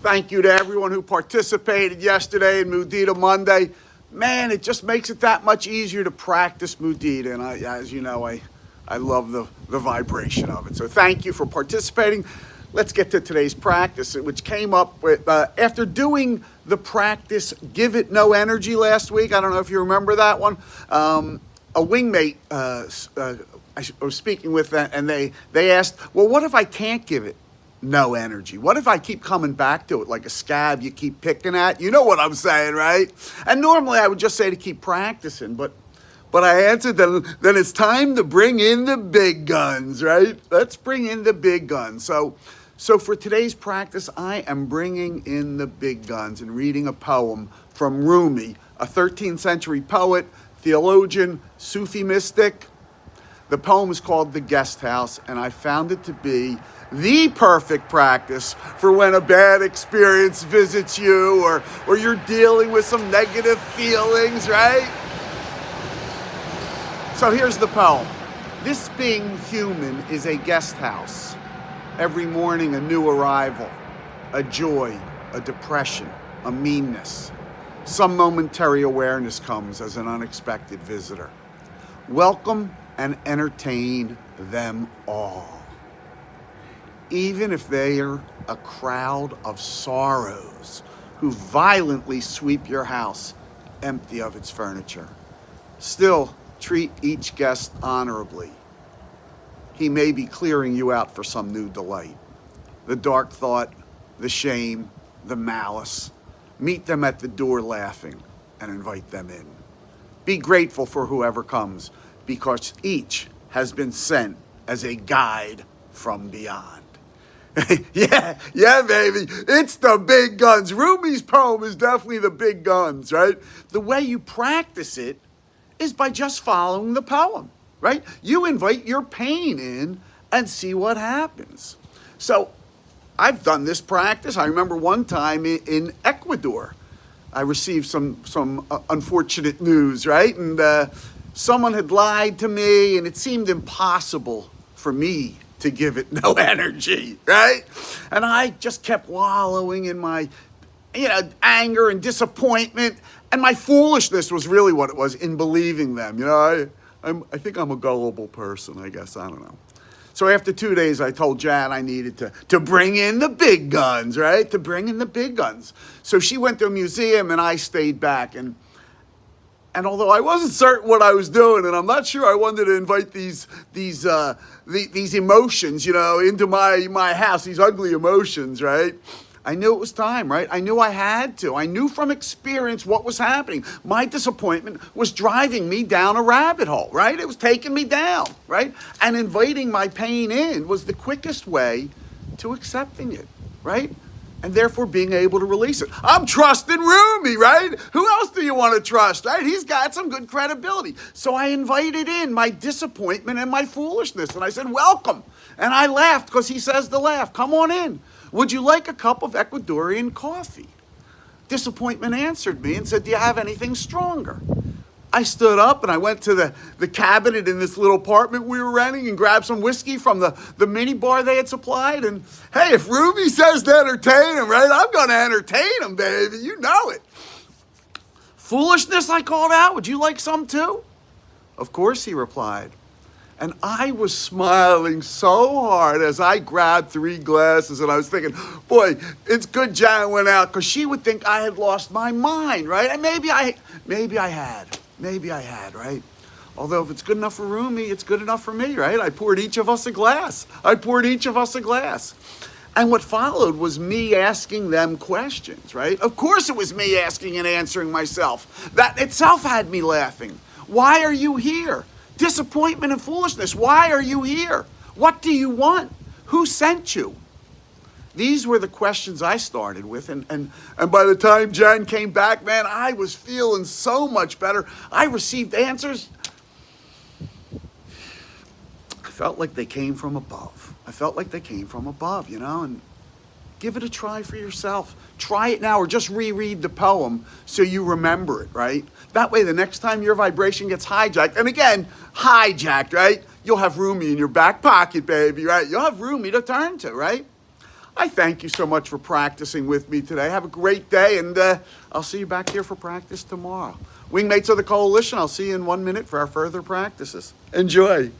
Thank you to everyone who participated yesterday in Mudita Monday. Man, it just makes it that much easier to practice Mudita. And as you know, I love the vibration of it. So thank you for participating. Let's get to today's practice, which came up with after doing the practice, Give It No Energy last week. I don't know if you remember that one. A wingmate I was speaking with, and they asked, well, what if I can't give it no energy? What if I keep coming back to it like a scab you keep picking at? You know what I'm saying, right? And normally I would just say to keep practicing, but I answered then it's time to bring in the big guns, right? Let's bring in the big guns. So for today's practice, I am bringing in the big guns and reading a poem from Rumi, a 13th century poet, theologian, Sufi mystic. The poem is called The Guest House, and I found it to be the perfect practice for when a bad experience visits you or you're dealing with some negative feelings, right? So here's the poem. This being human is a guest house. Every morning a new arrival, a joy, a depression, a meanness. Some momentary awareness comes as an unexpected visitor. Welcome and entertain them all. Even if they are a crowd of sorrows who violently sweep your house empty of its furniture. Still, treat each guest honorably. He may be clearing you out for some new delight. The dark thought, the shame, the malice. Meet them at the door laughing and invite them in. Be grateful for whoever comes, because each has been sent as a guide from beyond. yeah, baby. It's the big guns. Rumi's poem is definitely the big guns, right? The way you practice it is by just following the poem, right? You invite your pain in and see what happens. So I've done this practice. I remember one time in Ecuador, I received some unfortunate news, right? And someone had lied to me, and it seemed impossible for me to give it no energy, right? And I just kept wallowing in my, anger and disappointment, and my foolishness was really what it was in believing them. I think I'm a gullible person, I guess. I don't know. So after 2 days, I told Jan I needed to bring in the big guns, right? To bring in the big guns. So she went to a museum, and I stayed back, and although I wasn't certain what I was doing, and I'm not sure I wanted to invite these emotions, into my house, these ugly emotions, right? I knew it was time, right? I knew I had to. I knew from experience what was happening. My disappointment was driving me down a rabbit hole, right? It was taking me down, right? And inviting my pain in was the quickest way to accepting it, right? And therefore being able to release it. I'm trusting Rumi, right? Who else do you want to trust, right? He's got some good credibility. So I invited in my disappointment and my foolishness. And I said, welcome. And I laughed because he says to laugh. Come on in. Would you like a cup of Ecuadorian coffee? Disappointment answered me and said, do you have anything stronger? I stood up and I went to the cabinet in this little apartment we were renting and grabbed some whiskey from the mini bar they had supplied. And hey, if Rumi says to entertain him, right, I'm going to entertain him, baby. You know it. Foolishness, I called out. Would you like some too? Of course, he replied. And I was smiling so hard as I grabbed 3 glasses, and I was thinking, boy, it's good Jan went out, because she would think I had lost my mind, right? And maybe I had, right? Although if it's good enough for Rumi, it's good enough for me, right? I poured each of us a glass. And what followed was me asking them questions, right? Of course it was me asking and answering myself. That itself had me laughing. Why are you here? Disappointment and foolishness. Why are you here? What do you want? Who sent you? These were the questions I started with, and by the time Jan came back, man, I was feeling so much better. I received answers. I felt like they came from above. And give it a try for yourself. Try it now, or just reread the poem so you remember it, right? That way the next time your vibration gets hijacked, and again, hijacked, right? You'll have Rumi in your back pocket, baby, right? You'll have Rumi to turn to, right? I thank you so much for practicing with me today. Have a great day, and I'll see you back here for practice tomorrow. Wingmates of the Coalition, I'll see you in 1 minute for our further practices. Enjoy.